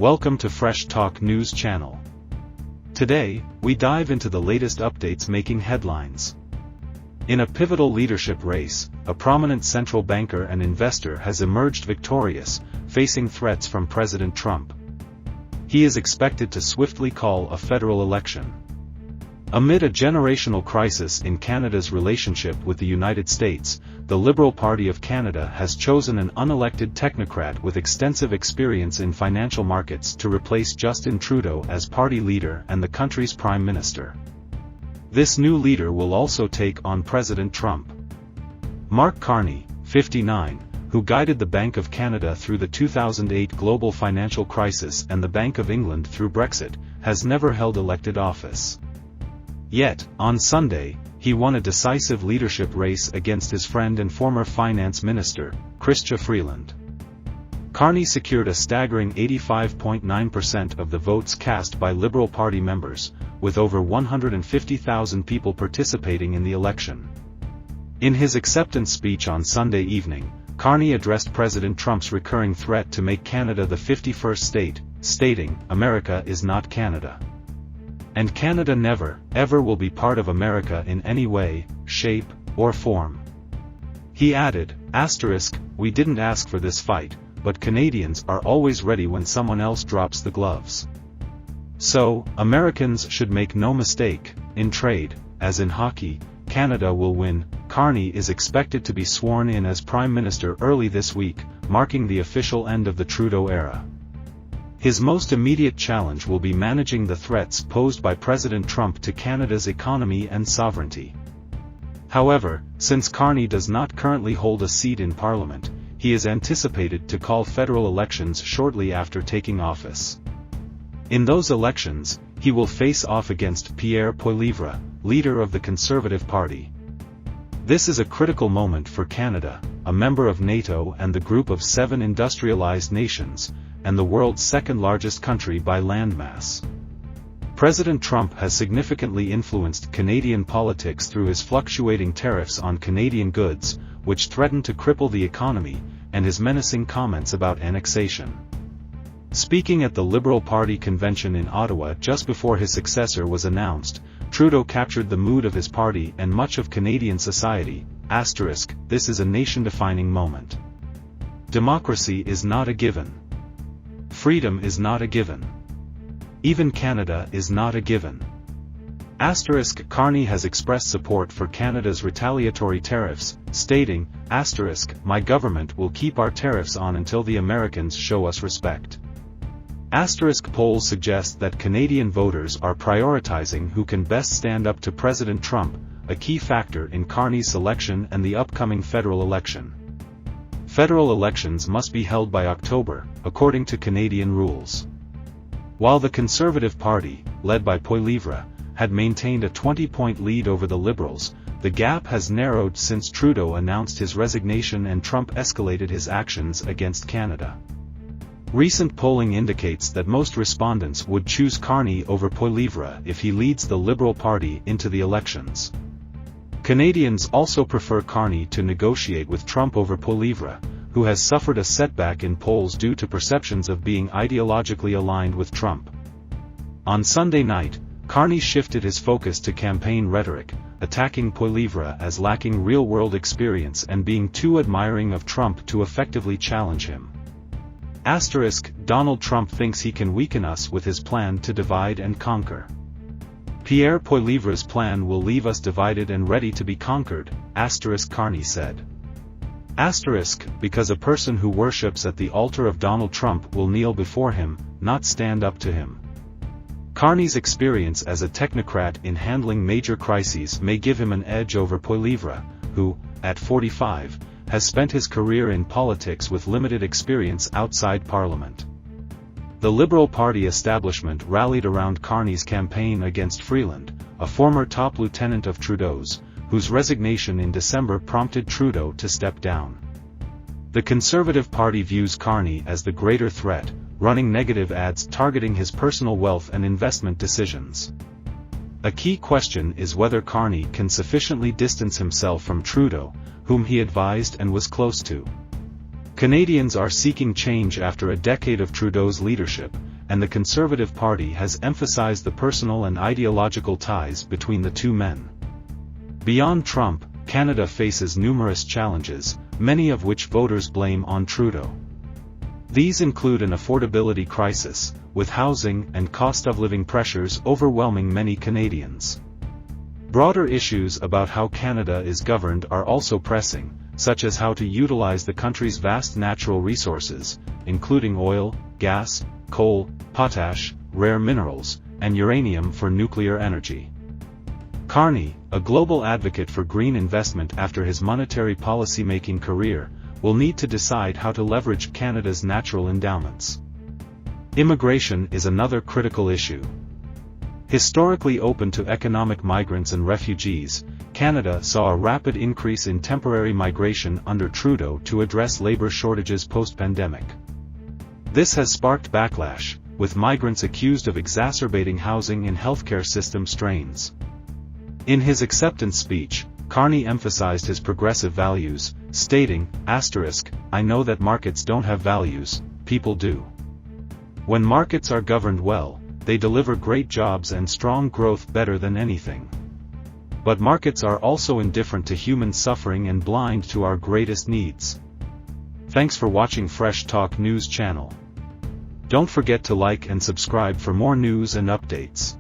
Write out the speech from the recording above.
Welcome to Fresh Talk News Channel. Today, we dive into the latest updates making headlines. In a pivotal leadership race, a prominent central banker and investor has emerged victorious, facing threats from President Trump. He is expected to swiftly call a federal election. Amid a generational crisis in Canada's relationship with the United States, the Liberal Party of Canada has chosen an unelected technocrat with extensive experience in financial markets to replace Justin Trudeau as party leader and the country's prime minister. This new leader will also take on President Trump. Mark Carney, 59, who guided the Bank of Canada through the 2008 global financial crisis and the Bank of England through Brexit, has never held elected office. Yet, on Sunday, he won a decisive leadership race against his friend and former finance minister, Chrystia Freeland. Carney secured a staggering 85.9% of the votes cast by Liberal Party members, with over 150,000 people participating in the election. In his acceptance speech on Sunday evening, Carney addressed President Trump's recurring threat to make Canada the 51st state, stating, "America is not Canada. And Canada never, ever will be part of America in any way, shape, or form." He added, "We didn't ask for this fight, but Canadians are always ready when someone else drops the gloves. So, Americans should make no mistake, in trade, as in hockey, Canada will win." Carney is expected to be sworn in as Prime Minister early this week, marking the official end of the Trudeau era. His most immediate challenge will be managing the threats posed by President Trump to Canada's economy and sovereignty. However, since Carney does not currently hold a seat in Parliament, he is anticipated to call federal elections shortly after taking office. In those elections, he will face off against Pierre Poilievre, leader of the Conservative Party. This is a critical moment for Canada, a member of NATO and the Group of 7 industrialized nations, and the world's second-largest country by landmass. President Trump has significantly influenced Canadian politics through his fluctuating tariffs on Canadian goods, which threaten to cripple the economy, and his menacing comments about annexation. Speaking at the Liberal Party convention in Ottawa just before his successor was announced, Trudeau captured the mood of his party and much of Canadian society. "This is a nation-defining moment. Democracy is not a given. Freedom is not a given. Even Canada is not a given." Carney has expressed support for Canada's retaliatory tariffs, stating, "My government will keep our tariffs on until the Americans show us respect." Polls suggest that Canadian voters are prioritizing who can best stand up to President Trump, a key factor in Carney's selection and the upcoming federal election. Federal elections must be held by October, according to Canadian rules. While the Conservative Party, led by Poilievre, had maintained a 20-point lead over the Liberals, the gap has narrowed since Trudeau announced his resignation and Trump escalated his actions against Canada. Recent polling indicates that most respondents would choose Carney over Poilievre if he leads the Liberal Party into the elections. Canadians also prefer Carney to negotiate with Trump over Poilievre, who has suffered a setback in polls due to perceptions of being ideologically aligned with Trump. On Sunday night, Carney shifted his focus to campaign rhetoric, attacking Poilievre as lacking real-world experience and being too admiring of Trump to effectively challenge him. "Donald Trump thinks he can weaken us with his plan to divide and conquer. Pierre Poilievre's plan will leave us divided and ready to be conquered," Carney said. Because a person who worships at the altar of Donald Trump will kneel before him, not stand up to him. Carney's experience as a technocrat in handling major crises may give him an edge over Poilievre, who, at 45, has spent his career in politics with limited experience outside Parliament. The Liberal Party establishment rallied around Carney's campaign against Freeland, a former top lieutenant of Trudeau's, whose resignation in December prompted Trudeau to step down. The Conservative Party views Carney as the greater threat, running negative ads targeting his personal wealth and investment decisions. A key question is whether Carney can sufficiently distance himself from Trudeau, whom he advised and was close to. Canadians are seeking change after a decade of Trudeau's leadership, and the Conservative Party has emphasized the personal and ideological ties between the two men. Beyond Trump, Canada faces numerous challenges, many of which voters blame on Trudeau. These include an affordability crisis, with housing and cost-of-living pressures overwhelming many Canadians. Broader issues about how Canada is governed are also pressing, such as how to utilize the country's vast natural resources, including oil, gas, coal, potash, rare minerals, and uranium for nuclear energy. Carney, a global advocate for green investment after his monetary policy-making career, will need to decide how to leverage Canada's natural endowments. Immigration is another critical issue. Historically open to economic migrants and refugees, Canada saw a rapid increase in temporary migration under Trudeau to address labor shortages post-pandemic. This has sparked backlash, with migrants accused of exacerbating housing and healthcare system strains. In his acceptance speech, Carney emphasized his progressive values, stating, "I know that markets don't have values, people do. When markets are governed well, they deliver great jobs and strong growth better than anything. But markets are also indifferent to human suffering and blind to our greatest needs." Thanks for watching Fresh Talk News channel. Don't forget to like and subscribe for more news and updates.